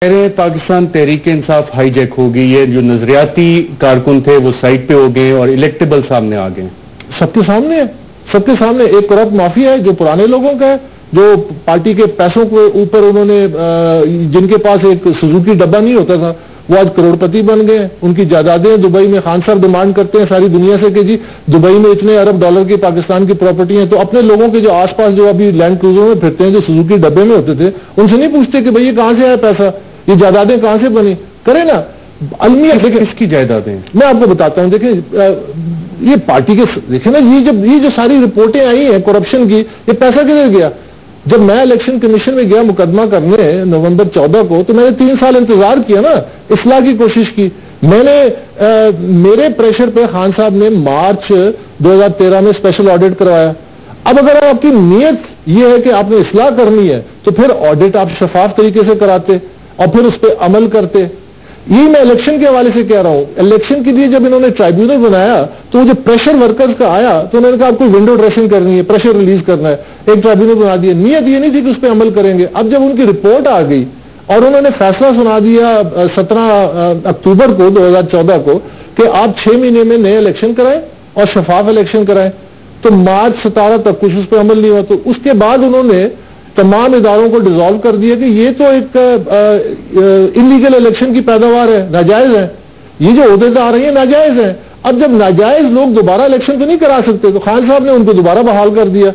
कह रहे हैं पाकिस्तान तहरीक इंसाफ हाईजैक होगी, ये जो नजरियाती कारकुन थे वो साइड पे हो गए और इलेक्टेबल सामने आ गए। सबके सामने है, सबके सामने एक करप्ट माफिया है जो पुराने लोगों का है, जो पार्टी के पैसों के ऊपर उन्होंने जिनके पास एक सुजुकी डब्बा नहीं होता था वो आज करोड़पति बन गए। उनकी जायदादें दुबई में, खान साहब डिमांड करते हैं सारी दुनिया से कि जी दुबई में इतने अरब डॉलर की पाकिस्तान की प्रॉपर्टी है, तो अपने लोगों के जो आसपास जो अभी लैंड क्रूजरों में फिरते हैं, जो सुजुकी डब्बे में होते थे, उनसे नहीं पूछते कि भाई ये कहां से आया पैसा, ये जायदादें कहां से बनी, करे ना अलमिया। देखिए किसकी जायदादें, मैं आपको बताता हूं, देखिए ये पार्टी के, देखे ना ये जो सारी रिपोर्टें आई हैं करप्शन की, ये पैसा किधर गया। जब मैं इलेक्शन कमीशन में गया मुकदमा करने नवंबर 14 को, तो मैंने 3 साल इंतजार किया ना, इस्लाह की कोशिश की मैंने। मेरे प्रेशर पे खान साहब ने मार्च 2013 में स्पेशल ऑडिट करवाया। अब अगर आपकी नीयत ये है कि आपने इस्लाह करनी है, तो फिर ऑडिट आप शफाफ तरीके से कराते और फिर उस पर अमल करते। ये मैं इलेक्शन के हवाले से कह रहा हूं। इलेक्शन के लिए जब इन्होंने ट्राइब्यूनल बनाया, तो वो जब प्रेशर वर्कर्स का आया, तो उन्होंने कहा आपको विंडो ड्रेसिंग करनी है, प्रेशर रिलीज करना है, एक ट्राइब्यूनल बना दिया। नियत ये नहीं थी कि उस पर अमल करेंगे। अब जब उनकी रिपोर्ट आ गई और उन्होंने फैसला सुना दिया 17 अक्टूबर को 2014 को कि आप 6 महीने में नए इलेक्शन कराएं और शफाफ इलेक्शन कराएं, तो मार्च 17 तक कुछ उस पर अमल नहीं हुआ। तो उसके बाद उन्होंने तमाम इदारों को डिसॉल्व कर दिया कि ये तो एक इलीगल इलेक्शन की पैदावार है, नाजायज है, ये जो ओहदेदार आ रही है नाजायज है। अब जब नाजायज लोग दोबारा इलेक्शन तो नहीं करा सकते, तो खान साहब ने उनको दोबारा बहाल कर दिया।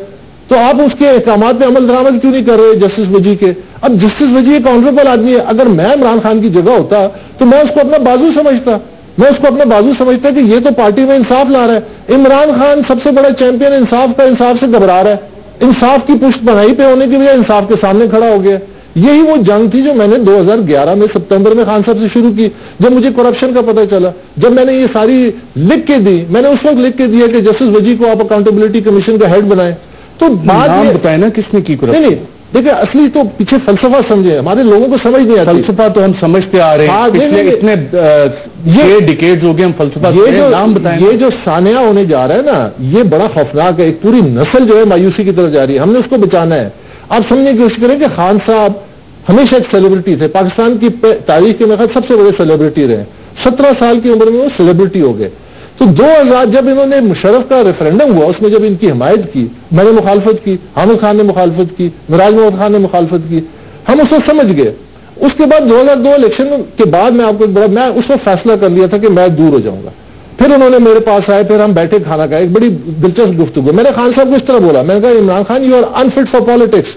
तो आप उसके अहकामात पे अमल दरामद क्यों नहीं कर रहे जस्टिस वजी के। अब जस्टिस वजी एक ऑनरेबल आदमी है, अगर मैं इमरान खान की जगह होता तो मैं उसको अपना बाजू समझता, मैं उसको अपना बाजू समझता कि ये तो पार्टी में इंसाफ ला रहा है। इमरान खान सबसे बड़ा चैंपियन इंसाफ का, इंसाफ से घबरा रहा है, इंसाफ की पुष्ट बनाई पे होने की बजाय इंसाफ के सामने खड़ा हो गया। यही वो जंग थी जो मैंने 2011 में सितंबर में खान साहब से शुरू की, जब मुझे करप्शन का पता चला। जब मैंने ये सारी लिख के दी, मैंने उस वक्त लिख के दिया कि जस्टिस वजी को आप अकाउंटेबिलिटी कमीशन का हेड बनाए। तो नाम बताए ना किसने की करप्शन। नहीं, देखिए असली तो पीछे फलसफा समझे, हमारे लोगों को समझ नहीं आता। फलसफा तो हम समझते आ रहे हैं, पिछले इतने ये डिकेड्स हो गए हम फलसफा। नाम बताएं। ये जो सानिया होने जा रहा है ना, ये बड़ा खौफनाक है। एक पूरी नस्ल जो है मायूसी की तरफ जा रही है, हमने उसको बचाना है। आप समझने की कोशिश करें कि खान साहब हमेशा एक सेलिब्रिटी थे, पाकिस्तान की तारीख के में सबसे बड़े सेलिब्रिटी रहे। 17 साल की उम्र में वो सेलिब्रिटी हो गए। तो 2000 जब इन्होंने मुशर्रफ का रेफरेंडम हुआ, उसमें जब इनकी हिमायत की, मैंने मुखालफत की, हामिद खान ने मुखालफत की, मिराज मोहम्मद खान ने मुखालफत की, हम उसको समझ गए। उसके बाद 2002 इलेक्शन के बाद मैं आपको मैं उस वक्त फैसला कर लिया था कि मैं दूर हो जाऊंगा। फिर उन्होंने मेरे पास आए, फिर हम बैठे खाना खाए, एक बड़ी दिलचस्प गुफ्तगू। मैंने खान साहब को इस तरह बोला, मैंने कहा Imran Khan you are unfit for politics,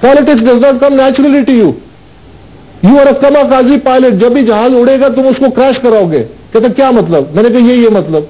politics does not come naturally to you, you are a kamikaze pilot, जब भी जहाज उड़ेगा तुम उसको क्रैश कराओगे। कहता क्या मतलब, मैंने कहा ये मतलब।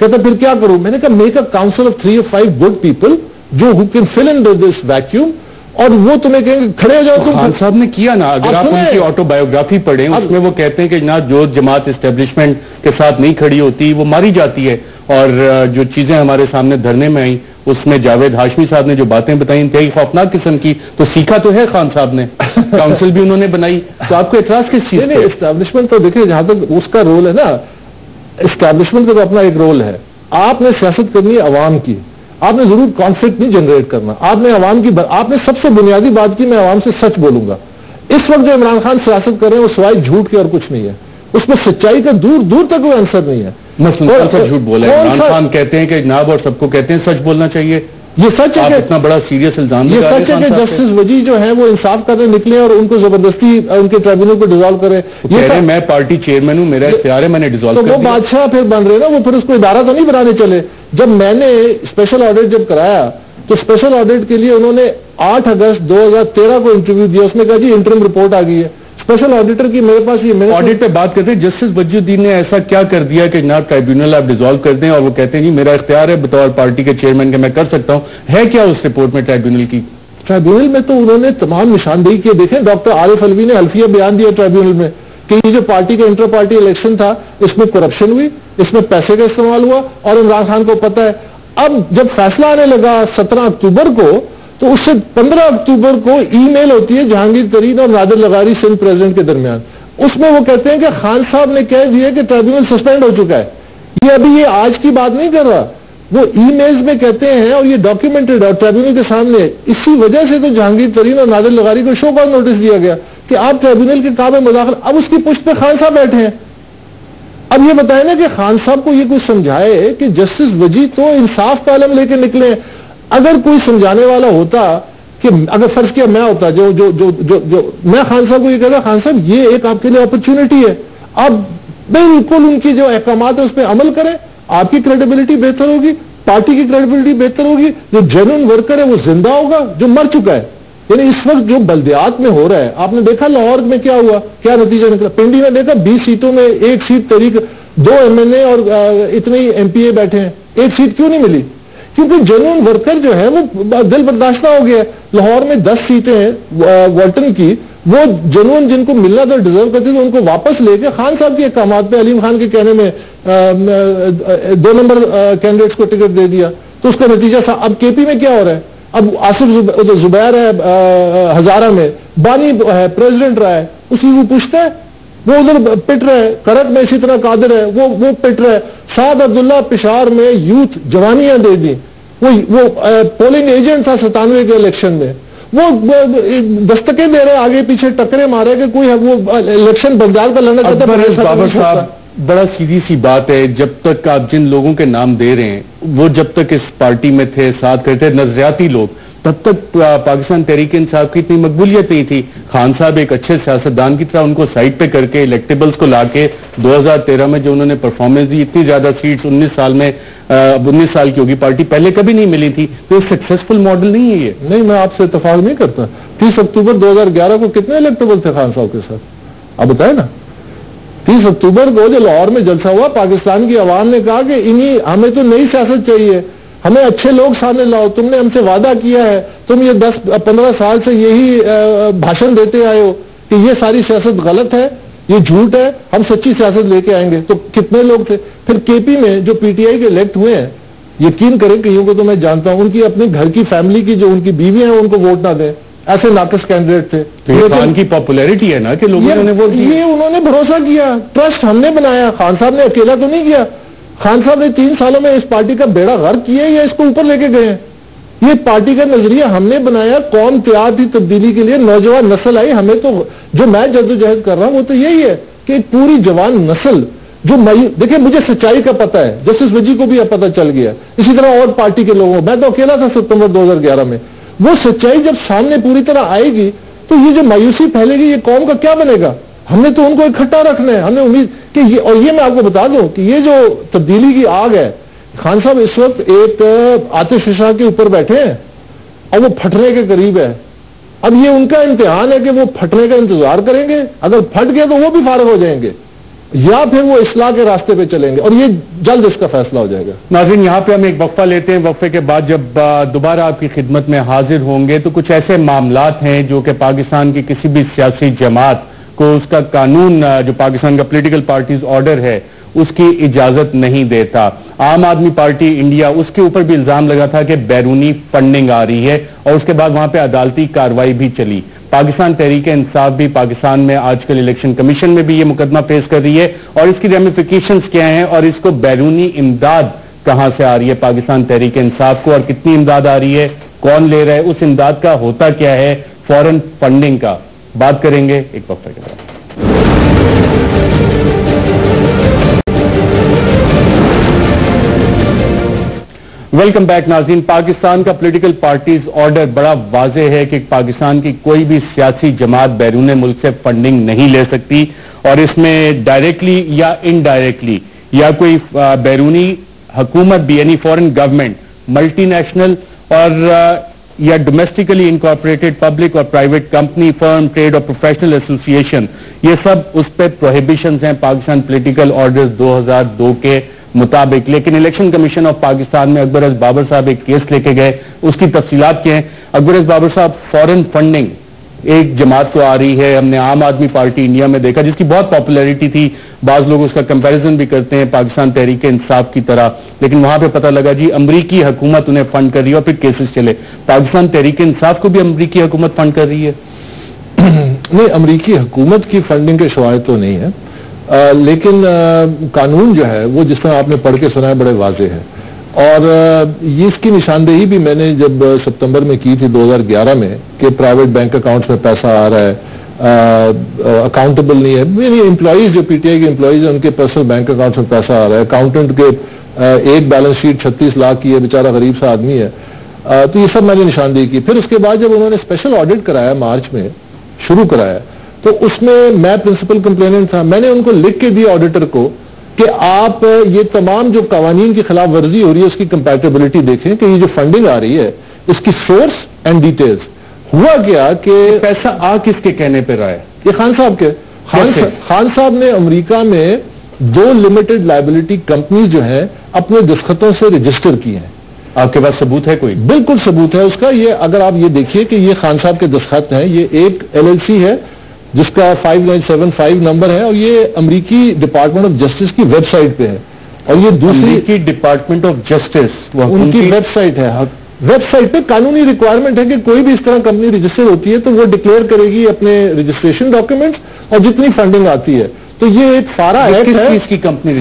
कहता फिर क्या करूं, मैंने कहा make a council of 3 or 5 good people जो who can fill in this vacuum, और वो तुम्हें कहेंगे खड़े हो जाओ तुम। खान साहब ने किया ना, अगर आप उनकी ऑटोबायोग्राफी पढ़ें, उसमें वो कहते हैं कि ना जो जमात एस्टेब्लिशमेंट के साथ नहीं खड़ी होती वो मारी जाती है। और जो चीजें हमारे सामने धरने में आई, उसमें जावेद हाशमी साहब ने जो बातें बताई इंतहाई खौफनाक किस्म की, तो सीखा तो है खान साहब ने, काउंसिल भी उन्होंने बनाई। तो आपको एतराज किस चीज नहीं, एस्टैब्लिशमेंट तो देखिए जहां तक उसका रोल है ना, एस्टैब्लिशमेंट का तो अपना एक रोल है। आपने सियासत करनी है अवाम की, आपने जरूर कॉन्फ्लिक्ट नहीं जनरेट करना। आपने अवाम की, आपने सबसे बुनियादी बात की, मैं अवाम से सच बोलूंगा। इस वक्त जो इमरान खान सियासत कर रहे हैं वो सिवाय झूठ के और कुछ नहीं है, उसमें सच्चाई का दूर दूर तक कोई आंसर नहीं है। झूठ बोला इमरान खान कहते हैं कि जनाब, और सबको कहते हैं सच बोलना चाहिए। ये सच है कि इतना बड़ा सीरियस इल्जाम, ये सच है कि जस्टिस वजी जो है वो इंसाफ करने निकले और उनको जबरदस्ती उनके ट्राइब्यूनल को डिसॉल्व करे। ये कह मैं पार्टी चेयरमैन हूं, मेरा इख्तियार है, मैंने डिसॉल्व कर दिया। तो वो बादशाह फिर बन रहे ना, वो फिर उसको इदारा तो नहीं बनाने चले। जब मैंने स्पेशल ऑडिट जब कराया, तो स्पेशल ऑडिट के लिए उन्होंने 8 अगस्त 2013 को इंटरव्यू दिया। उसने कहा जी इंटरिम रिपोर्ट आ गई है स्पेशल ऑडिटर की मेरे पास। ये ऑडिट पे बात करते हैं, जस्टिस वजीउद्दीन ने ऐसा क्या कर दिया कि जनाब ट्राइब्यूनल आप डिसॉल्व कर दें, और वो कहते हैं जी मेरा इख्तियार है बतौर पार्टी के चेयरमैन के, मैं कर सकता हूं। है क्या उस रिपोर्ट में ट्राइब्यूनल की? ट्राइब्यूनल में तो उन्होंने तमाम निशानदेही किए। देखें डॉक्टर आरिफ अलवी ने हल्फिया बयान दिया ट्राइब्यूनल में कि ये जो पार्टी का इंटर पार्टी इलेक्शन था, इसमें करप्शन हुई, इसमें पैसे का इस्तेमाल हुआ, और इमरान खान को पता है। अब जब फैसला आने लगा 17 अक्टूबर को, तो उससे 15 अक्टूबर को ईमेल होती है जहांगीर तरीन और नादिर लगारी सिंध प्रेसिडेंट के दरमियान। उसमें वो कहते हैं कि खान साहब ने कह दिया कि ट्राइब्यूनल सस्पेंड हो चुका है। ये अभी ये आज की बात नहीं कर रहा, वो ईमेल्स में कहते हैं, और ये डॉक्यूमेंटेड है ट्राइब्यूनल के सामने। इसी वजह से तो जहांगीर तरीन और नादिर लगारी को शो कॉज नोटिस दिया गया कि आप ट्रिब्यूनल के काबे मुदाखलत, अब उसकी पुष्ट पे खान साहब बैठे हैं। अब ये बताए ना कि खान साहब को ये कुछ समझाए कि जस्टिस वजी तो इंसाफ का आलम लेके निकले। अगर कोई समझाने वाला होता कि अगर फर्ज किया मैं होता जो जो जो जो जो मैं खान साहब को ये कहता, खान साहब ये एक आपके लिए अपॉर्चुनिटी है, आप बिल्कुल उनकी जो अहकामात है उस पर अमल करें, आपकी क्रेडिबिलिटी बेहतर होगी, पार्टी की क्रेडिबिलिटी बेहतर होगी, जो जेन्युइन वर्कर है वो जिंदा होगा, जो मर चुका है। यानी इस वक्त जो बल्दियात में हो रहा है, आपने देखा लाहौर में क्या हुआ, क्या नतीजा निकला। पिंडी में देखा 20 सीटों में 1 सीट तहरीक, 2 MNA और इतने ही MPA बैठे हैं, 1 सीट क्यों नहीं मिली? क्योंकि जेन्युइन वर्कर जो है वो दिल बर्दाश्त हो गया। लाहौर में 10 सीटें हैं वाल्टन की, वो जेन्युइन जिनको मिलना था, डिजर्व करते थे, उनको वापस लेके खान साहब के अहकामात पे अलीम खान के कहने में 2 नंबर कैंडिडेट्स को टिकट दे दिया। तो उसका नतीजा था। अब KP में क्या हो रहा है, अब आसिफ जुबैर है हजारा में, बानी है प्रेसिडेंट रहा है, उसी को पूछता है, वो उधर पिट रहा है। करत में इसी तरह कादिर है, वो पिट रहा है। साद अब्दुल्ला पिशावर में यूथ जवानियां दे दी, वो पोलिंग एजेंट था 97 के इलेक्शन में, वो दस्तकें दे रहे, आगे पीछे टकरे मारे कि कोई वो इलेक्शन बंगाल का लड़ना चाहता है। बाबर साहब, बड़ा सीधी सी बात है, जब तक आप जिन लोगों के नाम दे रहे हैं वो जब तक इस पार्टी में थे, साथ करते नजरियाती लोग, तब तक पाकिस्तान तहरीक इंसाफ की इतनी मकबूलियत नहीं थी। खान साहब एक अच्छे सियासतदान की तरह उनको साइड पे करके इलेक्टेबल्स को लाके 2013 में जो उन्होंने परफॉर्मेंस दी, इतनी ज्यादा सीट्स 19 साल में, 19 साल की होगी पार्टी, पहले कभी नहीं मिली थी। तो सक्सेसफुल मॉडल नहीं है ये। नहीं, मैं आपसे इत्तेफाक नहीं करता। 30 अक्टूबर 2011 को कितने इलेक्टेबल थे खान साहब के साथ, आप बताए ना। 30 अक्टूबर को जो लाहौर में जलसा हुआ, पाकिस्तान की आवाम ने कहा कि इन्हीं, हमें तो नई सियासत चाहिए, हमें अच्छे लोग सामने लाओ, तुमने हमसे वादा किया है, तुम ये 10-15 साल से यही भाषण देते आए हो कि ये सारी सियासत गलत है, ये झूठ है, हम सच्ची सियासत लेके आएंगे। तो कितने लोग थे। फिर KP में जो PTI के इलेक्ट हुए हैं, यकीन करें कईयों को तो मैं जानता हूं, उनकी अपने घर की फैमिली की जो उनकी बीवियां हैं उनको वोट ना दें, ऐसे नाकस कैंडिडेट थे। तो खान की पॉपुलैरिटी है ना कि लोगों ने वोट दिया। ये उन्होंने भरोसा किया, ट्रस्ट हमने बनाया। खान साहब ने अकेला तो नहीं किया, खान साहब ने 3 सालों में इस पार्टी का बेड़ा गर्क किया या इसको ऊपर लेके गए हैं। ये पार्टी का नजरिया हमने बनाया, कौम तैयार थी तब्दीली के लिए, नौजवान नस्ल आई। हमें तो जो मैं जद्दोजहद कर रहा हूं वो तो यही है कि पूरी जवान नस्ल जो देखिए, मुझे सच्चाई का पता है, जस्टिस वजी को भी अब पता चल गया, इसी तरह और पार्टी के लोगों, मैं तो अकेला था सितंबर 2011 में। वो सच्चाई जब सामने पूरी तरह आएगी तो ये जो मायूसी फैलेगी, ये कौम का क्या बनेगा। हमने तो उनको इकट्ठा रखना है, हमने उम्मीद कि ये, और ये मैं आपको बता दूं कि ये जो तब्दीली की आग है, खान साहब इस वक्त एक आतिशफशा के ऊपर बैठे हैं और वो फटने के करीब है। अब ये उनका इम्तिहान है कि वो फटने का इंतजार करेंगे, अगर फट गया तो वो भी फारग हो जाएंगे, या फिर वो इस्लाह के रास्ते पे चलेंगे, और ये जल्द इसका फैसला हो जाएगा। नाज़रीन, यहाँ पे हम एक वक्फा लेते हैं। वक्फे के बाद जब दोबारा आपकी खिदमत में हाजिर होंगे तो कुछ ऐसे मामलात हैं जो कि पाकिस्तान की किसी भी सियासी जमात को उसका कानून, जो पाकिस्तान का पॉलिटिकल पार्टीज ऑर्डर है, उसकी इजाजत नहीं देता। आम आदमी पार्टी इंडिया, उसके ऊपर भी इल्जाम लगा था कि बैरूनी फंडिंग आ रही है, और उसके बाद वहां पे अदालती कार्रवाई भी चली। पाकिस्तान तहरीक इंसाफ भी पाकिस्तान में आजकल इलेक्शन कमीशन में भी ये मुकदमा पेश कर रही है, और इसकी रेमिफिकेशंस क्या हैं, और इसको बैरूनी इमदाद कहां से आ रही है पाकिस्तान तहरीक इंसाफ को, और कितनी इमदाद आ रही है, कौन ले रहा है, उस इमदाद का होता क्या है, फॉरेन फंडिंग का बात करेंगे एक वक्फे के बाद। वेलकम बैक नाज़रीन। पाकिस्तान का पॉलिटिकल पार्टीज ऑर्डर बड़ा वाज़ेह है कि पाकिस्तान की कोई भी सियासी जमात बैरून मुल्क से फंडिंग नहीं ले सकती, और इसमें डायरेक्टली या इनडायरेक्टली या कोई बैरूनी हुकूमत भी, यानी फॉरेन गवर्नमेंट, मल्टीनेशनल और या डोमेस्टिकली इनकॉर्पोरेटेड पब्लिक और प्राइवेट कंपनी, फर्म, ट्रेड और प्रोफेशनल एसोसिएशन, ये सब उस पर प्रोहिबिशंस हैं पाकिस्तान पॉलिटिकल ऑर्डर्स 2002 के मुताबिक। लेकिन इलेक्शन कमीशन ऑफ पाकिस्तान में अकबर एस बाबर साहब एक केस लेके गए, उसकी तफसीलात क्या हैं। अकबर एस बाबर साहब, फॉरेन फंडिंग एक जमात को आ रही है, हमने आम आदमी पार्टी इंडिया में देखा जिसकी बहुत पॉपुलैरिटी थी, बाज लोग उसका कंपैरिजन भी करते हैं पाकिस्तान तहरीक इंसाफ की तरह, लेकिन वहां पे पता लगा जी अमरीकी हुकूमत उन्हें फंड कर रही है, और फिर केसेस चले। पाकिस्तान तहरीक इंसाफ को भी अमरीकी हुकूमत फंड कर रही है? नहीं, अमरीकी हुकूमत की फंडिंग के शवाहिद तो नहीं है, लेकिन कानून जो है वो जिस तरह आपने पढ़ के सुना है बड़े वाजे है, और ये इसकी निशानदेही भी मैंने जब सितंबर में की थी 2011 में कि प्राइवेट बैंक अकाउंट्स में पैसा आ रहा है, अकाउंटेबल नहीं है। मेरी एम्प्लॉइज जो पीटीआई के एम्प्लॉइज हैं उनके पर्सनल बैंक अकाउंट में पैसा आ रहा है, अकाउंटेंट के एक बैलेंस शीट 36 लाख की है, बेचारा गरीब सा आदमी है। तो ये सब मैंने निशानदेही की। फिर उसके बाद जब उन्होंने स्पेशल ऑडिट कराया, मार्च में शुरू कराया, तो उसमें मैं प्रिंसिपल कंप्लेनेंट था। मैंने उनको लिख के दिया ऑडिटर को कि आप ये तमाम जो कवानीन की खिलाफ वर्जी हो रही है उसकी कंपैटिबिलिटी देखें कि ये जो फंडिंग आ रही है इसकी सोर्स एंड डिटेल्स। हुआ क्या कि पैसा आ किसके कहने पर रहा है? ये खान साहब के। खान साहब ने अमेरिका में 2 लिमिटेड लायबिलिटी कंपनी जो है अपने दस्तखतों से रजिस्टर की हैं। आपके पास सबूत है कोई? बिल्कुल सबूत है उसका। ये अगर आप ये देखिए कि ये खान साहब के दस्तखत हैं। ये एक एलएलसी है जिसका 5975 नंबर है और ये अमेरिकी डिपार्टमेंट ऑफ जस्टिस की वेबसाइट पे है। और ये दूसरी डिपार्टमेंट ऑफ जस्टिस उनकी वेबसाइट है। वेबसाइट पे कानूनी रिक्वायरमेंट है कि कोई भी इस तरह कंपनी रजिस्टर होती है तो वो डिक्लेयर करेगी अपने रजिस्ट्रेशन डॉक्यूमेंट्स और जितनी फंडिंग आती है। तो ये एक फारा एक्ट है। इसकी कंपनी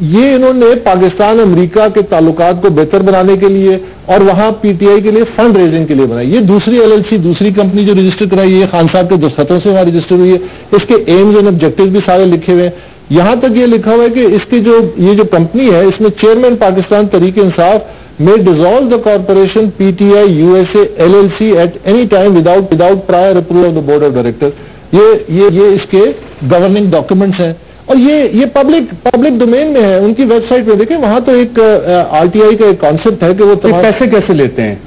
ये इन्होंने पाकिस्तान अमेरिका के ताल्लुकात को बेहतर बनाने के लिए और वहां पीटीआई के लिए फंड रेजिंग के लिए बनाई। ये दूसरी एलएलसी, दूसरी कंपनी जो रजिस्टर कराई है खान साहब के दस्तखतों से वहां रजिस्टर हुई है। इसके एम्स एंड ऑब्जेक्टिव्स भी सारे लिखे हुए हैं। यहां तक ये लिखा हुआ है कि इसकी ये जो कंपनी है इसमें chairman Pakistan Tehreek Insaf may dissolve the corporation PTI USA LLC at any time without prior approval of the board of directors। ये इसके गवर्निंग डॉक्यूमेंट्स हैं और ये पब्लिक डोमेन में है। उनकी वेबसाइट पे देखें, वहां तो एक आरटीआई का एक कॉन्सेप्ट है कि वो पैसे कैसे लेते हैं।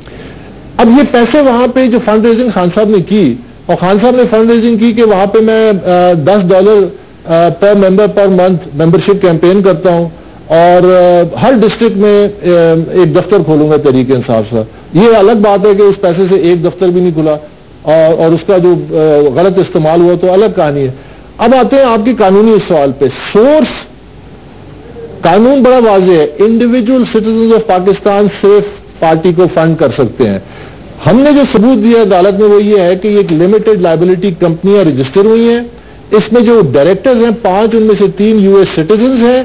अब ये पैसे वहां पे जो फंड रेजिंग खान साहब ने की, और खान साहब ने फंड रेजिंग की कि वहां पे मैं $10 पर member per month membership campaign करता हूं और हर डिस्ट्रिक्ट में एक दफ्तर खोलूंगा तहरीक इंसाफ से। ये अलग बात है कि उस पैसे से एक दफ्तर भी नहीं खुला और उसका जो गलत इस्तेमाल हुआ तो अलग कहानी है। अब आते हैं आपकी कानूनी सवाल पे। सोर्स कानून बड़ा वाज़ेह है। इंडिविजुअल सिटीजन ऑफ पाकिस्तान सिर्फ पार्टी को फंड कर सकते हैं। हमने जो सबूत दिया अदालत में वो ये है कि एक लिमिटेड लायबिलिटी कंपनियां रजिस्टर हुई हैं। इसमें जो डायरेक्टर्स हैं 5, उनमें से 3 यूएस सिटीजन हैं।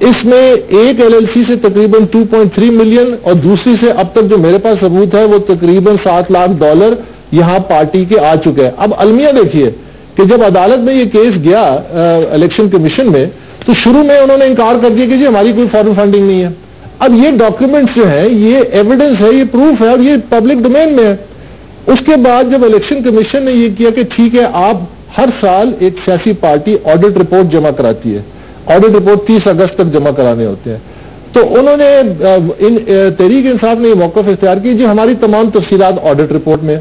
इसमें एक एलएलसी से तकरीबन 2.3 मिलियन और दूसरी से अब तक जो मेरे पास सबूत है वो तकरीबन $7 लाख यहां पार्टी के आ चुके हैं। अब अलमिया देखिए कि जब अदालत में ये केस गया इलेक्शन कमीशन में तो शुरू में उन्होंने इनकार कर दिया कि जी हमारी कोई फॉरेन फंडिंग नहीं है। अब ये डॉक्यूमेंट्स जो है ये एविडेंस है, ये प्रूफ है और ये पब्लिक डोमेन में है। उसके बाद जब इलेक्शन कमीशन ने ये किया कि ठीक है, आप हर साल एक सियासी पार्टी ऑडिट रिपोर्ट जमा कराती है। ऑडिट रिपोर्ट 30 अगस्त तक जमा कराने होते हैं। तो उन्होंने तहरीक इंसाफ ने ये मौक़िफ़ इख्तियार की जी हमारी तमाम तफसीलात ऑडिट रिपोर्ट में।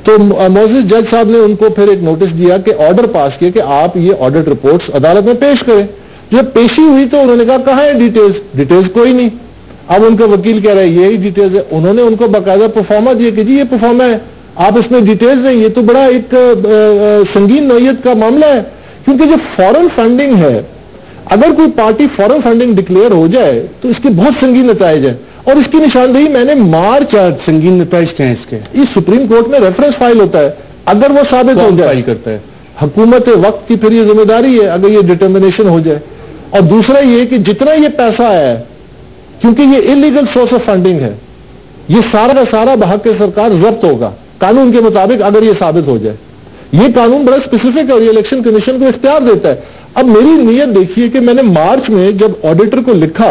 तो मोअज़्ज़िज़ जज साहब ने उनको फिर एक नोटिस दिया कि ऑर्डर पास किया कि आप ये ऑडिट रिपोर्ट्स अदालत में पेश करें। जब पेशी हुई तो उन्होंने कहा कहाँ है डिटेल्स कोई नहीं। अब उनका वकील कह रहा है यही डिटेल्स है। उन्होंने उनको बाकायदा परफॉर्मा दिया कि जी ये परफॉर्मा है, आप इसमें डिटेल्स दें। ये तो बड़ा एक संगीन नौयत का मामला है, क्योंकि जो फॉरेन फंडिंग है, अगर कोई पार्टी फॉरेन फंडिंग डिक्लेयर हो जाए तो इसके बहुत संगीन नताइज है। और इसकी निशानदेही मैंने मार्च संगीन नताइज क्या है इसके? ये सुप्रीम कोर्ट में रेफरेंस फाइल होता है। अगर वो साबित हो जाए, फाइल करता है हुकूमत वक्त की फिर ये जिम्मेदारी है अगर ये डिटर्मिनेशन हो जाए। और दूसरा ये कि जितना ये पैसा आया है, क्योंकि ये इलीगल सोर्स ऑफ फंडिंग है, ये सारा का सारा बहक सरकार जब्त होगा कानून के मुताबिक अगर ये साबित हो जाए। ये कानून बड़ा स्पेसिफिक है और ये इलेक्शन कमीशन को इख्तियार देता है। अब मेरी नीयत देखिए कि मैंने मार्च में जब ऑडिटर को लिखा,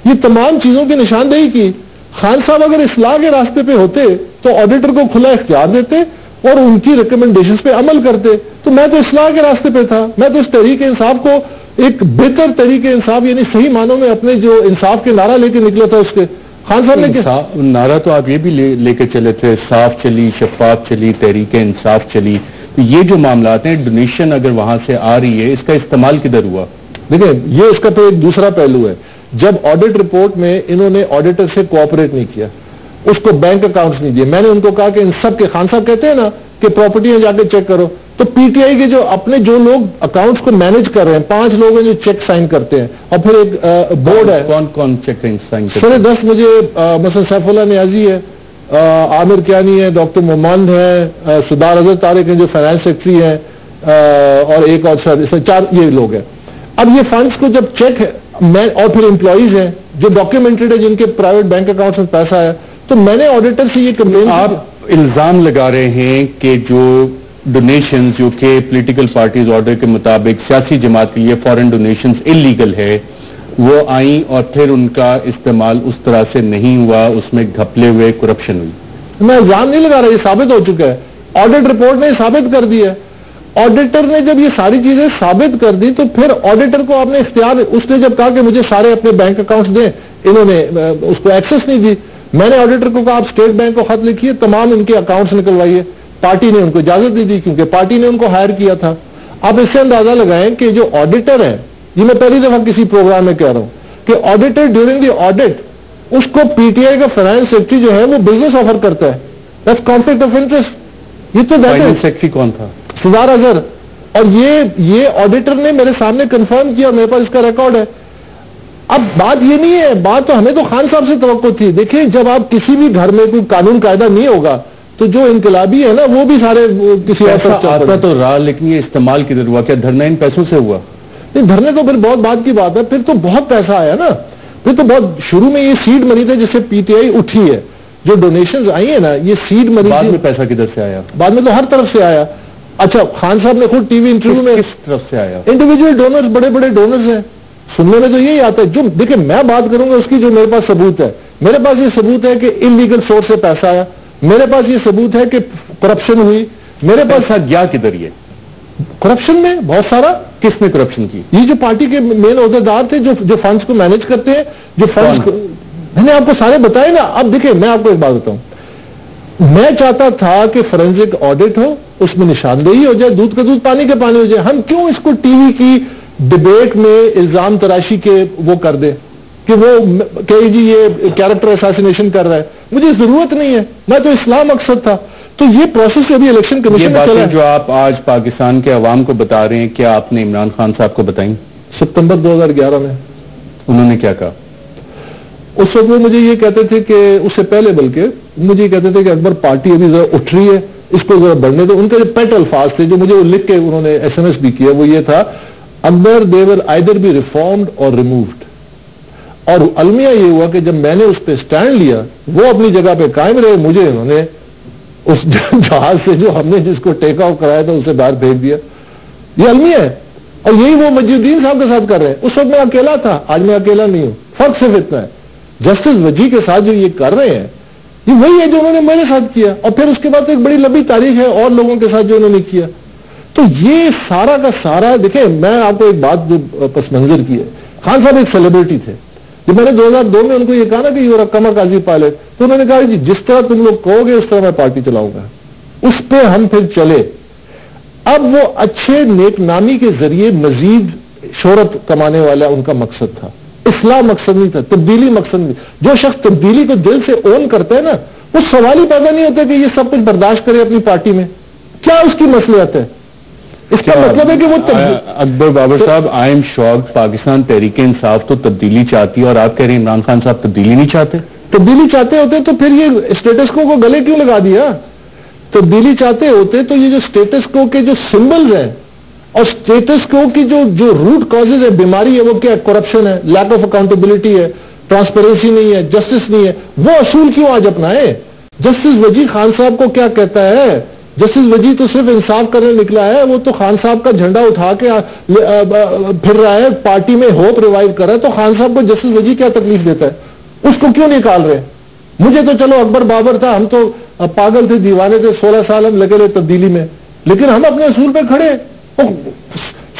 ये तमाम चीजों की निशानदेही की। खान साहब अगर इस्लाह के रास्ते पे होते तो ऑडिटर को खुला इख्तियार देते और उनकी रिकमेंडेशंस पे अमल करते। तो मैं तो इस्लाह के रास्ते पे था। मैं तो इस तहरीक इंसाफ को एक बेहतर तरीके इंसाफ यानी सही मानों में अपने जो इंसाफ के नारा लेके निकला था उसके। खान साहब ने नारा तो आप ये भी लेके चले थे, साफ चली, शफाफ चली, तहरीक इंसाफ चली। तो ये जो मामलात हैं, डोनेशन अगर वहां से आ रही है, इसका इस्तेमाल किधर हुआ? देखिए, ये इसका तो एक दूसरा पहलू है। जब ऑडिट रिपोर्ट में इन्होंने ऑडिटर से कोऑपरेट नहीं किया, उसको बैंक अकाउंट्स नहीं दिए, मैंने उनको कहा कि इन सब के, खान साहब कहते हैं ना कि प्रॉपर्टियां जाके चेक करो, तो पीटीआई के जो लोग अकाउंट्स को मैनेज कर रहे हैं, 5 लोग हैं जो चेक साइन करते हैं और फिर एक बोर्ड है। कौन कौन चेक साइन करते हैं? 10 मुझे मसलन सैफुल्लाह नियाजी है, आमिर कियानी है, डॉक्टर मोहम्मद है, सुदार अजहर तारिक है जो फाइनेंस सेक्रेटरी है, और एक और सर, इसमें 4 ये लोग हैं। अब ये फंड्स को जब चेक है और फिर एम्प्लॉइज हैं जो डॉक्यूमेंटेड है, जिनके प्राइवेट बैंक अकाउंट में पैसा है, तो मैंने ऑडिटर से ये कंप्लेन। आप इल्जाम लगा रहे हैं कि जो डोनेशन जो कि पॉलिटिकल पार्टीज ऑर्डर के मुताबिक सियासी जमात के लिए फॉरेन डोनेशन इलीगल है, वो आई और फिर उनका इस्तेमाल उस तरह से नहीं हुआ, उसमें घपले हुए, करप्शन हुई। मैं इल्जाम नहीं लगा रहा, ये साबित हो चुका है, ऑडिट रिपोर्ट ने साबित कर दिया है। ऑडिटर ने जब ये सारी चीजें साबित कर दी तो फिर ऑडिटर को आपने इख्तियार, उसने जब कहा कि मुझे सारे अपने बैंक अकाउंट्स दें, इन्होंने उसको एक्सेस नहीं दी। मैंने ऑडिटर को कहा आप स्टेट बैंक को खत लिखिए, तमाम इनके अकाउंट्स निकलवाइए। पार्टी ने उनको इजाजत नहीं दी क्योंकि पार्टी ने उनको हायर किया था। आप इससे अंदाजा लगाएं कि जो ऑडिटर है, ये मैं पहली दफा किसी प्रोग्राम में कह रहा हूं कि ऑडिटर ड्यूरिंग द ऑडिट उसको पीटीआई का फाइनेंस सेक्रेटरी जो है वो बिजनेस ऑफर करता है, दैट्स कॉन्फ्लिक्ट ऑफ इंटरेस्ट। ये तो फाइनेंस सेक्रेटरी कौन था? सरदार अजहर। और ये ऑडिटर ने मेरे सामने कंफर्म किया, मेरे पास इसका रिकॉर्ड है। अब बात ये नहीं है, बात तो हमें तो खान साहब से तवक्को थी। देखिए जब आप किसी भी घर में कोई कानून कायदा नहीं होगा तो जो इनकलाबी है ना वो भी सारे किसी आपका तो रहा, लेकिन ये इस्तेमाल किधर हुआ? क्या धरना इन पैसों से हुआ? नहीं, धरने तो फिर बहुत बात की बात है, फिर तो बहुत पैसा आया ना, फिर तो बहुत शुरू में ये सीड मनी थे जिससे पीटीआई उठी है। जो डोनेशंस आई है ना ये सीड मनी। बाद में पैसा किधर से आया? बाद में तो हर तरफ से आया। अच्छा, खान साहब ने खुद टीवी इंटरव्यू में किस तरफ से आया? इंडिविजुअल डोनर्स, बड़े बड़े डोनर्स हैं, सुनने में तो यही आता है। जो देखिए मैं बात करूंगा उसकी, जो मेरे पास सबूत है, मेरे पास ये सबूत है कि इलीगल सोर्स से पैसा आया, मेरे पास ये सबूत है कि करप्शन हुई, मेरे पास गया किधर? ये करप्शन में बहुत सारा। किसने करप्शन की? ये जो पार्टी के मेन ओहदेदार थे जो फंड्स को मैनेज करते हैं, जो फंड्स मैंने आपको सारे बताए ना। अब देखिए मैं आपको एक बात बताऊं, मैं चाहता था कि फोरेंसिक ऑडिट हो, उसमें निशानदेही हो जाए, दूध का दूध पानी का पानी हो जाए। हम क्यों इसको टीवी की डिबेट में इल्जाम तराशी के वो कर दे कि वो कहे जी ये कैरेक्टर असैसिनेशन कर रहा है? मुझे जरूरत नहीं है, मैं तो इस्लाम मकसद था। तो ये प्रोसेस अभी इलेक्शन कमीशन में चला है। जो आप आज पाकिस्तान के अवाम को बता रहे हैं, क्या आपने इमरान खान साहब को बताई? सितंबर 2011 में उन्होंने क्या कहा? उस वक्त वो मुझे ये कहते थे कि उससे पहले बल्कि मुझे ये कहते थे कि अकबर पार्टी अभी जरा उठ रही है, इसको जरा बढ़ने दो। उनके जो पेट अल्फाज थे जो मुझे वो लिख के उन्होंने एसएमएस भी किया, वो ये था, Akbar they will either B reformed और रिमूव्ड। और अलमिया ये हुआ कि जब मैंने उस पर स्टैंड लिया, वो अपनी जगह पे कायम रहे, मुझे उन्होंने उस जहाज से जो हमने जिसको टेक ऑफ कराया था उसे बाहर फेंक दिया। ये अलमिया है और यही वो मजीउद्दीन साहब के साथ कर रहे हैं। उस वक्त मैं अकेला था, आज मैं अकेला नहीं हूं। फर्क सिर्फ इतना है, जस्टिस वजी के साथ जो ये कर रहे हैं ये वही है जो उन्होंने मेरे साथ किया, और फिर उसके बाद तो एक बड़ी लंबी तारीख है और लोगों के साथ जो उन्होंने किया। तो ये सारा का सारा, देखिए मैं आपको एक बात जो पस मंजर की है, खान साहब एक सेलिब्रिटी थे। जब मैंने 2002 में उनको ये कहा ना कि यूर कमर काजी पायलट, तो उन्होंने कहा कि जिस तरह तुम लोग कहोगे उस तरह मैं पार्टी चलाऊंगा। उस पर हम फिर चले। अब वो अच्छे नेकनामी के जरिए मजीद शोहरत कमाने वाला उनका मकसद था, इस्लाह मकसद नहीं था, तब्दीली मकसद नहीं। जो शख्स तब्दीली को दिल से ओन करता है ना, वो सवाल ही पैदा नहीं होता कि ये सब कुछ बर्दाश्त करे अपनी पार्टी में, क्या उसकी मसलियत है। इसका मतलब है कि वो अकबर बाबर साहब, I am shocked, Pakistan Tehreek Insaf तो तब्दीली चाहती है और आप कह रहे हैं इमरान खान साहब तब्दीली नहीं चाहते? तब्दीली चाहते होते तो फिर ये स्टेटस को गले क्यों लगा दिया? तब्दीली चाहते होते तो ये जो स्टेटस को के जो सिंबल्स हैं और स्टेटस को की जो रूट कॉजेज है, बीमारी है, वो क्या है? करप्शन है, लैक ऑफ अकाउंटेबिलिटी है, ट्रांसपेरेंसी नहीं है, जस्टिस नहीं है, वो असूल क्यों आज अपनाए? जस्टिस वजी खान साहब को क्या कहता है? जस्टिस वजी तो सिर्फ इंसाफ करने निकला है, वो तो खान साहब का झंडा उठा के फिर रहा है, पार्टी में होप रिवाइव कर रहा है। तो खान साहब को जस्टिस वजी क्या तकलीफ देता है? उसको क्यों निकाल रहे? मुझे तो चलो अकबर बाबर था, हम तो पागल थे, दीवाने थे, 16 साल हम लगे रहे तब्दीली में, लेकिन हम अपने असूल पे खड़े,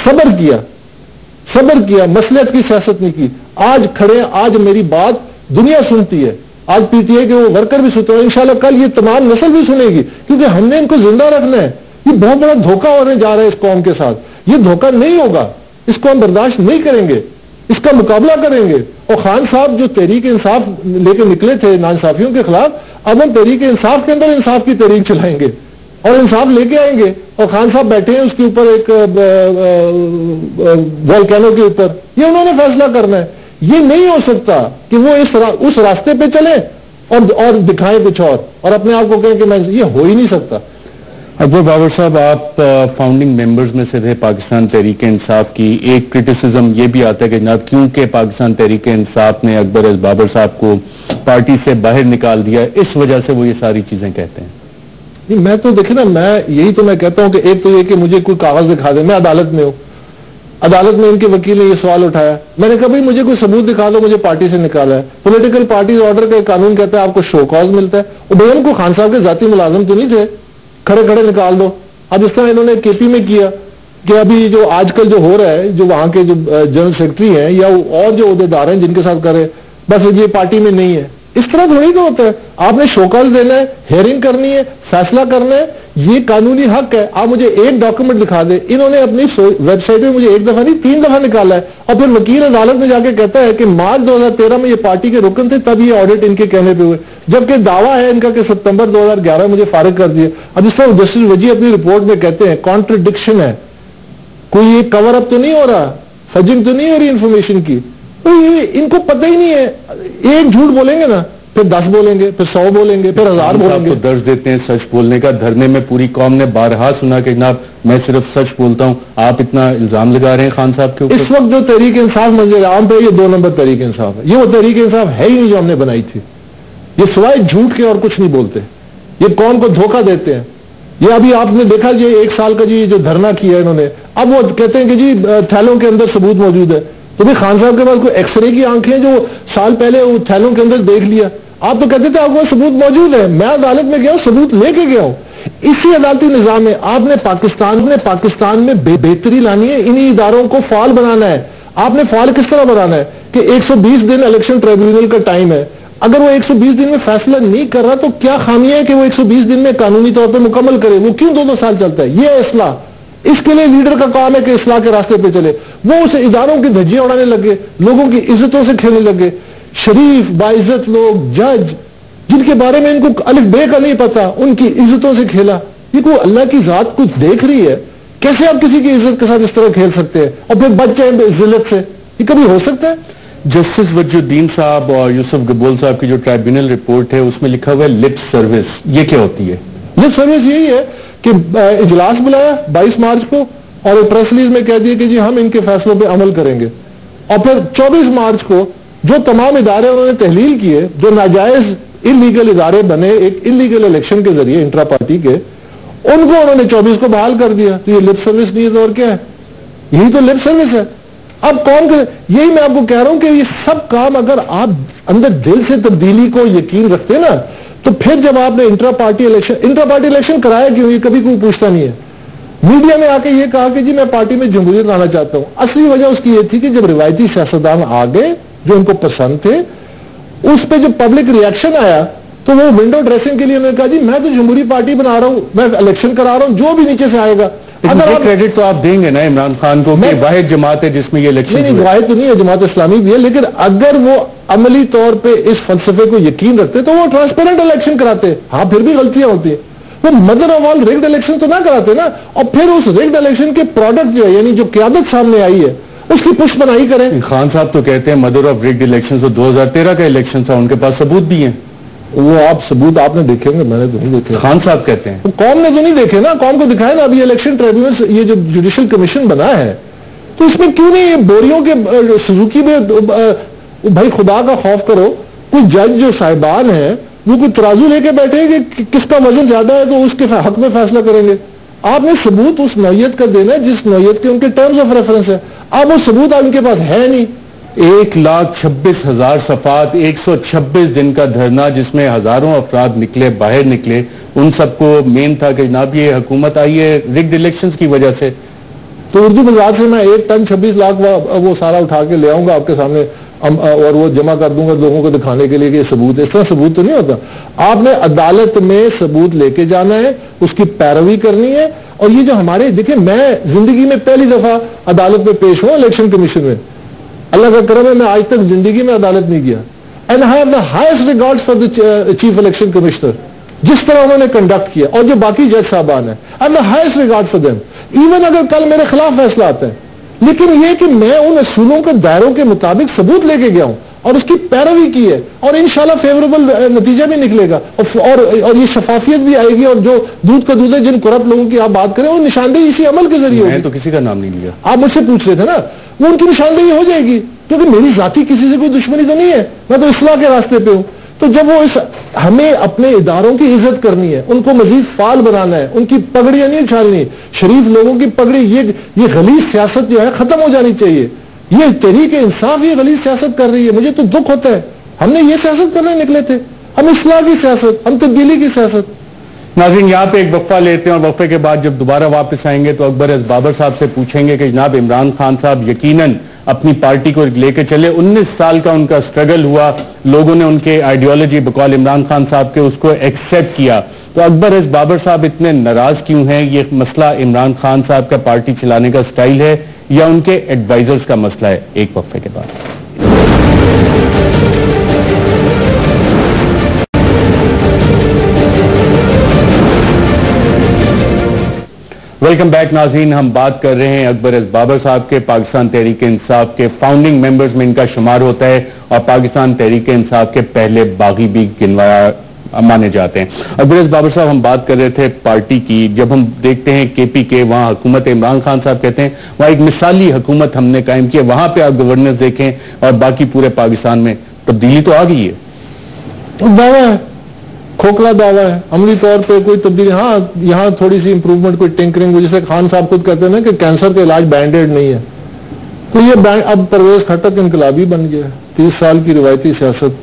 सब्र किया, मसलियत की सियासत नहीं की। आज खड़े, आज मेरी बात दुनिया सुनती है, आज पीटीआई के वो वर्कर भी सुनते हैं, इंशाल्लाह कल ये तमाम नस्ल भी सुनेगी, क्योंकि हमने इनको जिंदा रखना है। ये बहुत बड़ा धोखा होने जा रहा है इस कौम के साथ। ये धोखा नहीं होगा, इसको हम बर्दाश्त नहीं करेंगे, इसका मुकाबला करेंगे। और खान साहब जो तहरीक इंसाफ लेके निकले थे नाइंसाफियों के खिलाफ, अब हम तहरीक इंसाफ के अंदर इंसाफ की तहरीक चलाएंगे और इंसाफ लेके आएंगे। और खान साहब बैठे हैं उसके ऊपर एक वोल्केनो के ऊपर, ये उन्होंने फैसला करना है। ये नहीं हो सकता कि वो उस रास्ते पे चले और दिखाएं कुछ और अपने आप को कहें कि मैं, ये हो ही नहीं सकता। अकबर बाबर साहब, आप फाउंडिंग मेंबर्स में से थे पाकिस्तान तहरीक इंसाफ की। एक क्रिटिसिज्म ये भी आता है कि जनाब क्योंकि पाकिस्तान तहरीक इंसाफ ने अकबर बाबर साहब को पार्टी से बाहर निकाल दिया, इस वजह से वो ये सारी चीजें कहते हैं। मैं तो देखे ना, मैं यही तो मैं कहता हूं कि एक तो ये कि मुझे कोई कागज दिखा दे, मैं अदालत में हूं, अदालत में इनके वकील ने ये सवाल उठाया, मैंने कहा भाई मुझे कोई सबूत दिखा दो, मुझे पार्टी से निकाला है। पॉलिटिकल पार्टीज ऑर्डर का कानून कहता है आपको शो कॉज मिलता है। और भैया उनको खान साहब के जाती मुलाजिम तो नहीं थे, खड़े खड़े निकाल दो। अब इस तरह इन्होंने केपी में किया कि अभी जो आजकल जो हो रहा है, जो वहां के जो जनरल सेक्रेटरी हैं या और जो अहदेदार हैं जिनके साथ करे, बस ये पार्टी में नहीं है, इस तरह थोड़ी तो होता है। आपने शोकॉज देना है, हेयरिंग करनी है, फैसला करना है, ये कानूनी हक है। आप मुझे एक डॉक्यूमेंट दिखा दे, इन्होंने अपनी वेबसाइट में मुझे एक दफा नहीं 3 दफा निकाला है। और फिर वकील अदालत में जाके कहता है कि मार्च 2013 में ये पार्टी के रुकन थे, तब ये ऑडिट इनके कहने पे हुए, जबकि दावा है इनका कि सितंबर 2011 मुझे फारिग कर दिया। अब इस तरह जस्टिस वजी अपनी रिपोर्ट में कहते हैं कॉन्ट्रडिक्शन है, कोई ये कवर अप तो नहीं हो रहा, फजिंग तो नहीं हो रही इंफॉर्मेशन की। तो ये इनको पता ही नहीं है, एक झूठ बोलेंगे ना, फिर 10 बोलेंगे, फिर 100 बोलेंगे, फिर 1000 बोलेंगे। तो दर्ज देते हैं सच बोलने का। धरने में पूरी कौम ने बारहा सुना कि जनाब मैं सिर्फ सच बोलता हूं, आप इतना इल्जाम लगा रहे हैं खान साहब के ऊपर। इस वक्त जो तहरीक इंसाफ मंजर आम पे, ये 2 नंबर तहरीक इंसाफ है। ये वो तहरीक इंसाफ है ही नहीं जो हमने बनाई थी। ये सिवाय झूठ के और कुछ नहीं बोलते, ये कौम को धोखा देते हैं। ये अभी आपने देखा जी 1 साल का जी जो धरना किया इन्होंने, अब वो कहते हैं कि जी थैलों के अंदर सबूत मौजूद है। तो भाई खान साहब के पास कोई एक्सरे की आंखें जो साल पहले वो थैलों के अंदर देख लिया, आप तो कहते थे आपको सबूत मौजूद है। मैं अदालत में गया हूं, सबूत लेके गया हूं। इसी अदालती निजाम में आपने पाकिस्तान में बेहतरी लानी है, इन्हीं इदारों को फाल बनाना है। आपने फाल किस तरह बनाना है कि 120 दिन इलेक्शन ट्रिब्यूनल का टाइम है, अगर वो 120 दिन में फैसला नहीं कर रहा तो क्या खामियां है कि वो 120 दिन में कानूनी तौर पर मुकम्मल करे? वो क्यों 2-2 साल चलता है? ये इस्लाह, इसके लिए लीडर का काम है कि इस्लाह के रास्ते पे चले। वो उस इदारों की धज्जियां उड़ाने लगे, लोगों की इज्जतों से खेलने लगे। शरीफ बाइज्जत लोग, जज जिनके बारे में इनको अलिफ बे का नहीं पता, उनकी इज्जतों से खेला। ये कोई अल्लाह की जात कुछ देख रही है? कैसे आप किसी की इज्जत के साथ इस तरह खेल सकते हैं और फिर बच जाए जिल्लत से? ये कभी हो सकता है? जस्टिस वजुद्दीन साहब और यूसुफ गबोल साहब की जो ट्राइब्यूनल रिपोर्ट है उसमें लिखा हुआ है लिप सर्विस, ये क्या होती है? लिप सर्विस यही है कि इजलास बुलाया 22 मार्च को और एक प्रेस रिलीज में कह दिया कि जी हम इनके फैसलों पे अमल करेंगे, और फिर 24 मार्च को जो तमाम इदारे उन्होंने तहलील किए, जो नाजायज इलीगल इदारे बने एक इलीगल इलेक्शन के जरिए इंट्रा पार्टी के, उनको उन्होंने 24 को बहाल कर दिया। तो ये लिप सर्विस नहीं है तो और क्या है? यही तो लिप सर्विस है। अब कौन कर, यही मैं आपको कह रहा हूं कि ये सब काम अगर आप अंदर दिल से तब्दीली को यकीन रखते ना, तो फिर जब आपने इंट्रा पार्टी इलेक्शन कराया क्यों, ये कभी कोई पूछता नहीं है। मीडिया में आके ये कहा कि जी मैं पार्टी में जमहूरियत लाना चाहता हूं। असली वजह उसकी ये थी कि जब रिवायती सियासतदान आ गए जो उनको पसंद थे, उस पर जब पब्लिक रिएक्शन आया तो वो विंडो ड्रेसिंग के लिए उन्होंने कहा जी मैं तो जमहूरी पार्टी बना रहा हूं, मैं इलेक्शन करा रहा हूं, जो भी नीचे से आएगा। अगर आप क्रेडिट तो आप देंगे ना इमरान खान को कि वाहिद जमात है जिसमें ये इलेक्शन नहीं, वाहिद तो नहीं है, जमात इस्लामी भी है, लेकिन अगर वो अमली तौर पे इस फलसफे को यकीन रखते तो वो ट्रांसपेरेंट इलेक्शन कराते। हाँ, फिर भी गलतियां होती है, वो mother of all rigged election तो ना कराते ना। और फिर उस रिग्ड इलेक्शन के प्रोडक्ट जो है, यानी जो क्यादत सामने आई है, उसकी पुष्ट बनाई करें। खान साहब तो कहते हैं मदर ऑफ रिग्ड इलेक्शन तो 2013 का इलेक्शन था, उनके पास सबूत भी हैं। वो आप सबूत आपने देखे होंगे, मैंने तो नहीं देखे। खान साहब कहते हैं तो कौम ने तो नहीं देखे ना, कौम को दिखाए ना। अभी इलेक्शन ट्रिब्यूनल, ये जो जुडिशियल कमीशन बना है, तो इसमें क्यों नहीं ये बोरियों के सुजुकी में, भाई खुदा का खौफ करो, कोई जज जो साहिबान है वो कोई तराजू लेके बैठे कि किसका वजन ज्यादा है तो उसके हक में फैसला करेंगे। आपने सबूत उस नौयत का देना है जिस नौयत के उनके टर्म्स ऑफ रेफरेंस है। अब वो सबूत उनके पास है नहीं। 1,26,000 सफात, 126 दिन का धरना जिसमें हजारों अफराद निकले, बाहर निकले, उन सबको मेन था कि जनाब ये हुकूमत आई है रिग्ड इलेक्शंस की वजह से। तो उर्दू बाजार से मैं 1 टन 26 लाख वो सारा उठा के ले आऊंगा आपके सामने और वो जमा कर दूंगा लोगों को दिखाने के लिए कि ये सबूत है। इस तरह सबूत तो नहीं होता। आपने अदालत में सबूत लेके जाना है, उसकी पैरवी करनी है। और ये जो हमारे देखिए, मैं जिंदगी में पहली दफा अदालत में पेश हुआ इलेक्शन कमीशन में, अल्लाह का करम है, मैं आज तक जिंदगी में अदालत नहीं गया। And I have the highest regards for the chief election commissioner, जिस तरह उन्होंने कंडक्ट किया, और जो बाकी जज साहबान है, I have the highest regard for them. Even अगर कल मेरे खिलाफ फैसला आता है, लेकिन यह कि मैं उन असूलों के दायरों के मुताबिक सबूत लेके गया हूं और उसकी पैरवी की है, और इंशाल्लाह फेवरेबल नतीजा भी निकलेगा और ये शफाफियत भी आएगी। और जो दूध का दूध है, जिन करप्ट लोगों की आप बात करें, वो निशानदेही इसी अमल के जरिए होगी। तो किसी का नाम नहीं लिया, आप मुझसे पूछ रहे थे ना, वो उनकी निशानदेही हो जाएगी, क्योंकि मेरी जाति किसी से कोई दुश्मनी तो नहीं है, मैं तो इस्लाह के रास्ते पे हूं। तो जब वो हमें अपने इदारों की इज्जत करनी है, उनको मजीद फाल बनाना है, उनकी पगड़ियां नहीं उछालनी, शरीफ लोगों की पगड़ी, ये गलीज सियासत जो है खत्म हो जानी चाहिए। ये तहरीक इंसाफ ये गलीज सियासत कर रही है, मुझे तो दुख होता है। हमने ये सियासत करने निकले थे, हम इस्लाह की सियासत, हम तब्दीली की सियासत। नाज़रीन, यहाँ पे एक वक्फा लेते हैं और वक्फे के बाद जब दोबारा वापस आएंगे तो अकबर एस बाबर साहब से पूछेंगे कि जनाब इमरान खान साहब यकीनन अपनी पार्टी को लेके चले, 19 साल का उनका स्ट्रगल हुआ, लोगों ने उनके आइडियोलॉजी बकौल इमरान खान साहब के उसको एक्सेप्ट किया, तो अकबर एस बाबर साहब इतने नाराज क्यों हैं? ये मसला इमरान खान साहब का पार्टी चलाने का स्टाइल है या उनके एडवाइजर्स का मसला है? एक वक्फे के बाद वेलकम बैक नाज़रीन। हम बात कर रहे हैं अकबर एस बाबर साहब के, पाकिस्तान तहरीक इंसाफ के फाउंडिंग मेंबर्स में इनका शुमार होता है और पाकिस्तान तहरीक इंसाफ के पहले बागी भी गिनवाया माने जाते हैं। अकबर एस बाबर साहब, हम बात कर रहे थे पार्टी की, जब हम देखते हैं KPK वहां हुकूमत इमरान खान साहब कहते हैं वहां एक मिसाली हुकूमत हमने कायम की है, वहां पे आप गवर्नेंस देखें और बाकी पूरे पाकिस्तान में तब्दीली तो आ गई है। दावा है, खोखला दावा है, अमली तौर पे कोई तब्दीली, हाँ यहाँ थोड़ी सी इंप्रूवमेंट, कोई टिंकरिंग, जैसे खान साहब खुद कहते हैं ना कि कैंसर का इलाज बैंडेड नहीं है, तो ये अब परवेज खटक इनकलाबी बन गया। 30 साल की रिवायती सियासत,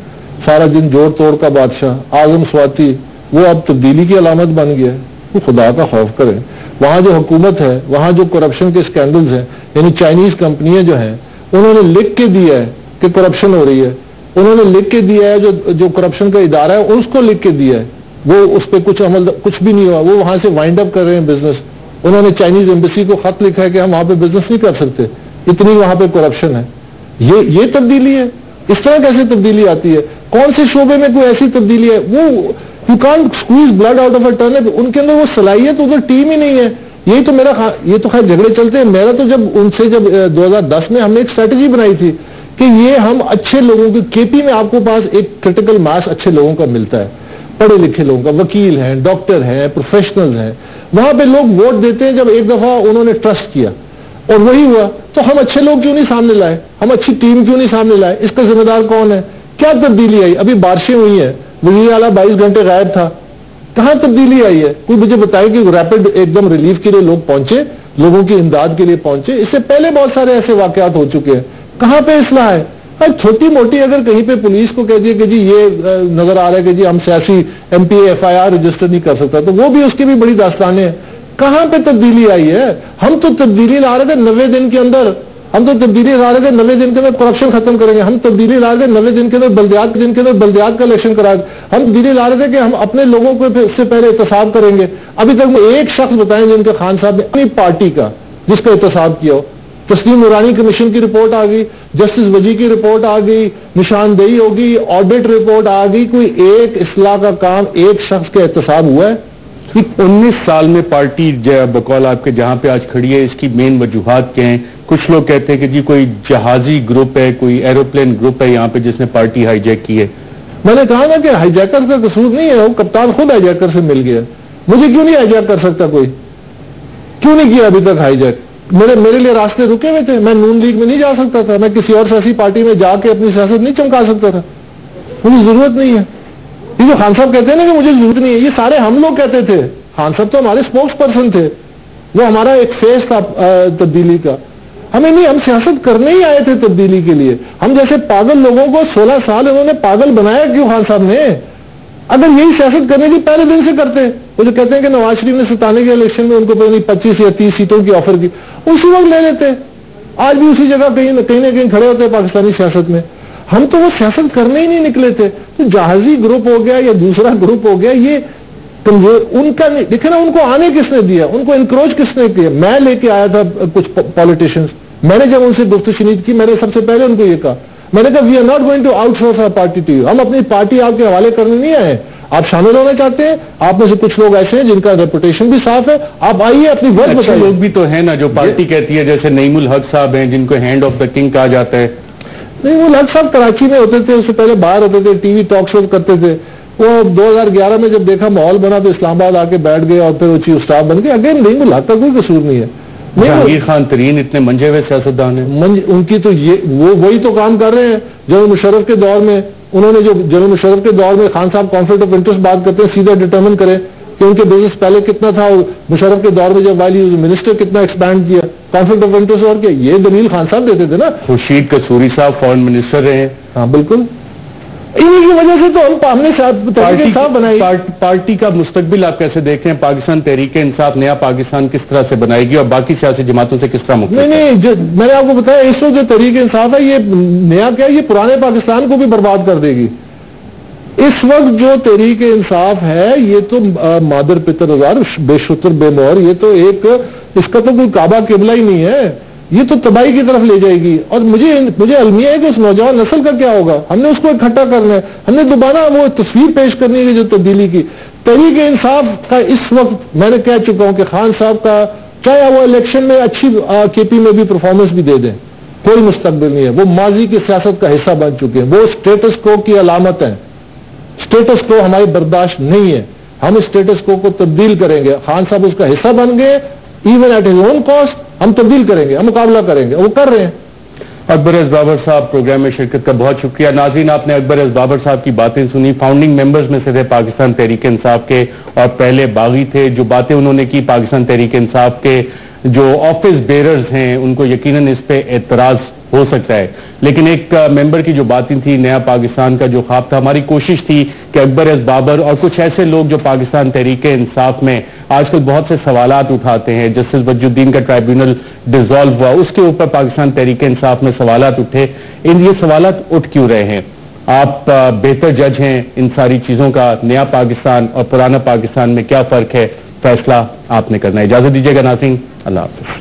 सारा दिन जोड़ तोड़ का बादशाह आजम स्वाति, वो अब तब्दीली की अलामत बन गया। वो खुदा का खौफ करे। वहां जो हुकूमत है, वहां जो करप्शन के स्कैंडल्स हैं, यानी चाइनीज कंपनियां जो हैं उन्होंने लिख के दिया है कि करप्शन हो रही है, उन्होंने लिख के दिया है, जो करप्शन का इदारा है उसको लिख के दिया है, वो उस पर कुछ भी नहीं हुआ, वो वहां से वाइंड अप कर रहे हैं बिजनेस। उन्होंने चाइनीज एम्बेसी को खत लिखा है कि हम वहां पे बिजनेस नहीं कर सकते, इतनी वहां पे करप्शन है। ये तब्दीली है? इस तरह कैसे तब्दीली आती है? कौन से शोबे में कोई ऐसी तब्दीली है? वो you can't squeeze blood out of a turnip, उनके अंदर वो सलाहियत, उधर टीम ही नहीं है। यही तो ये तो खैर झगड़े चलते हैं। मेरा तो जब 2010 में हमने एक स्ट्रेटेजी बनाई थी कि ये हम अच्छे लोगों की, KP में आपको पास एक क्रिटिकल मास अच्छे लोगों का मिलता है, पढ़े लिखे लोगों का, वकील हैं, डॉक्टर हैं, प्रोफेशनल्स हैं, वहां पे लोग वोट देते हैं जब एक दफा उन्होंने ट्रस्ट किया और वही हुआ। तो हम अच्छे लोग क्यों नहीं सामने लाए? हम अच्छी टीम क्यों नहीं सामने लाए? इसका जिम्मेदार कौन है? क्या तब्दीली आई? अभी बारिशें हुई हैं, वजीर आला 22 घंटे गायब था, कहां तब्दीली आई है? कोई मुझे बताए कि रैपिड एकदम रिलीफ के लिए लोग पहुंचे, लोगों की इमदाद के लिए पहुंचे। इससे पहले बहुत सारे ऐसे वाकयात हो चुके हैं, कहां पे इस्लाह है? छोटी मोटी अगर कहीं पे पुलिस को कह दिए कि जी ये नजर आ रहा है कि जी हम सियासी MPA FIR रजिस्टर नहीं कर सकता, तो वो भी उसकी भी बड़ी दास्तानें हैं। कहां पे तब्दीली आई है? हम तो तब्दीली ला रहे थे 90 दिन के अंदर, हम तो तब्दीली ला रहे थे 90 दिन के अंदर करप्शन खत्म करेंगे, हम तब्दीली ला रहे थे 90 दिन के अंदर बल्दियात का इलेक्शन करा, हम तब्दीली ला रहे थे कि हम अपने लोगों को इससे पहले एहतसाब करेंगे। अभी तक एक शख्स बताएं जिनके खान साहब ने अपनी पार्टी का जिसका एहतसाब किया हो। तस्लीम नूरानी कमीशन की रिपोर्ट आ गई, जस्टिस वजी की रिपोर्ट आ गई, निशानदेही होगी, ऑडिट रिपोर्ट आ गई, कोई एक इस्लाह का काम एक शख्स के एहतसाब हुआ है? 19 साल में पार्टी बकौल आपके जहां पे आज खड़ी है, इसकी मेन वजूहात क्या हैं? कुछ लोग कहते हैं कि जी कोई जहाजी ग्रुप है, कोई एरोप्लेन ग्रुप है यहाँ पे जिसने पार्टी हाईजैक की है। मैंने कहा ना कि हाईजैकर का कसूर नहीं है, वो कप्तान खुद हाईजैकर से मिल गया। मुझे क्यों नहीं हाईजैक कर सकता कोई? क्यों नहीं किया अभी तक हाईजैक? मेरे लिए रास्ते रुके हुए थे, मैं नून लीग में नहीं जा सकता था, मैं किसी और सियासी पार्टी में जाके अपनी सियासत नहीं चमका सकता था, मुझे जरूरत नहीं है। ये जो खान साहब कहते हैं ना कि मुझे जरूरत नहीं है, ये सारे हम लोग कहते थे। खान साहब तो हमारे स्पोक्स पर्सन थे, वो हमारा एक फेस था तब्दीली का। हमें नहीं, हम सियासत करने ही आए थे तब्दीली के लिए। हम जैसे पागल लोगों को 16 साल उन्होंने पागल बनाया क्यों खान साहब ने? अगर यही सियासत करने की पहले दिन से करते, वो जो कहते हैं कि नवाज शरीफ ने 97 के इलेक्शन में उनको पता नहीं 25 या 30 सीटों की ऑफर की, उसी वक्त ले लेते। आज भी उसी जगह कहीं ना कहीं खड़े होते हैं पाकिस्तानी सियासत में। हम तो वो सियासत करने ही नहीं निकले थे। तो जहाजी ग्रुप हो गया या दूसरा ग्रुप हो गया, ये कमजोर उनका नहीं। देखे ना, उनको आने किसने दिया, उनको इंक्रोच किसने किया? मैं लेके आया था कुछ पॉलिटिशियंस, मैंने जब उनसे गुफ्तगू की, मैंने सबसे पहले उनको ये कहा, मैंने कहा we are not going to outsource our party to you. हम अपनी पार्टी आपके हवाले करने नहीं आए। आप शामिल होना चाहते हैं, आप में से कुछ लोग ऐसे हैं जिनका रेपुटेशन भी साफ है, आप आइए अपनी वर्क बताइए। लोग भी तो है ना जो पार्टी कहती है, जैसे नईमुल हक साहब हैं जिनको हैंड ऑफ द किंग कहा जाता है। नईमुल हक साहब कराची में होते थे, उससे पहले बाहर होते थे, टीवी टॉक शो करते थे। वो 2011 में जब देखा माहौल बना तो इस्लामाबाद आके बैठ गए और फिर वो चीफ स्टाफ बन गए। अगेन नईमुल हक का कोई कसूर नहीं है। जहांगीर खान तरीन इतने मंजे हुए सियासतदान है, उनकी तो ये वो वही तो काम कर रहे हैं जो मुशर्रफ के दौर में उन्होंने जो जनरल मुशर्रफ के दौर में खान साहब कॉन्फ्लिक्ट ऑफ इंटरेस्ट बात करते हैं, सीधा डिटरमिन करें कि उनके बिजनेस पहले कितना था और मुशर्रफ के दौर में जब वाली मिनिस्टर कितना एक्सपैंड किया, कॉन्फ्लिक्ट ऑफ इंटरेस्ट और क्या, ये दलील खान साहब देते थे ना। खुर्शीद कसूरी साहब फॉरेन मिनिस्टर रहे। हाँ बिल्कुल, इन्हीं की वजह से तो हमने तहरीक बनाई। पार्टी का मुस्तकबिल आप कैसे देख रहे हैं? पाकिस्तान तहरीक इंसाफ नया पाकिस्तान किस तरह से बनाएगी और बाकी सियासी जमातों से किस तरह मुख्तलिफ? नहीं, मैंने आपको बताया इस वक्त जो तहरीक इंसाफ है ये नया क्या है, ये पुराने पाकिस्तान को भी बर्बाद कर देगी। इस वक्त जो तहरीक इंसाफ है ये तो मादर पितर हजार बेशुतर बेमोहर, ये तो एक, इसका तो कोई काबा किबला ही नहीं है, ये तो तबाही की तरफ ले जाएगी। और मुझे अलमिया है कि उस नौजवान नस्ल का क्या होगा, हमने उसको इकट्ठा करना है, हमने दोबारा वो तस्वीर पेश करनी है जो तब्दीली की। तहरीक इंसाफ का इस वक्त मैंने कह चुका हूं कि खान साहब का चाहे वो इलेक्शन में अच्छी केपी में भी परफॉर्मेंस भी दे दें, कोई मुस्तकबिल नहीं है। वो माजी की सियासत का हिस्सा बन चुके हैं, वो स्टेटस को की अलामत है। स्टेटस को हमारी बर्दाश्त नहीं है, हम स्टेटस को तब्दील करेंगे। खान साहब उसका हिस्सा बन गए, even at his own cost, हम तब्दील करेंगे, हम मुकाबला करेंगे, वो कर रहे हैं। अकबर एस बाबर साहब, प्रोग्राम में शिरकत का बहुत शुक्रिया। नाज़रीन, आपने अकबर एस बाबर साहब की बातें सुनी, फाउंडिंग मेंबर्स में से थे पाकिस्तान तहरीक इंसाफ के और पहले बागी थे। जो बातें उन्होंने की पाकिस्तान तहरीक इंसाफ के जो ऑफिस बेरर्स हैं उनको यकीनन इस पे एतराज हो सकता है, लेकिन एक मेंबर की जो बातें थी, नया पाकिस्तान का जो ख्वाब था, हमारी कोशिश थी कि अकबर एस बाबर और कुछ ऐसे लोग जो पाकिस्तान तहरीक इंसाफ में आजकल बहुत से सवालात उठाते हैं, जस्टिस बजुद्दीन का ट्राइब्यूनल डिसॉल्व हुआ, उसके ऊपर पाकिस्तान तहरीक इंसाफ में सवालात उठे। ये सवालात उठ क्यों रहे हैं? आप बेहतर जज हैं इन सारी चीजों का। नया पाकिस्तान और पुराना पाकिस्तान में क्या फर्क है, फैसला आपने करना है। इजाजत दीजिएगा नाज़रीन, अल्लाह हाफ़िज़।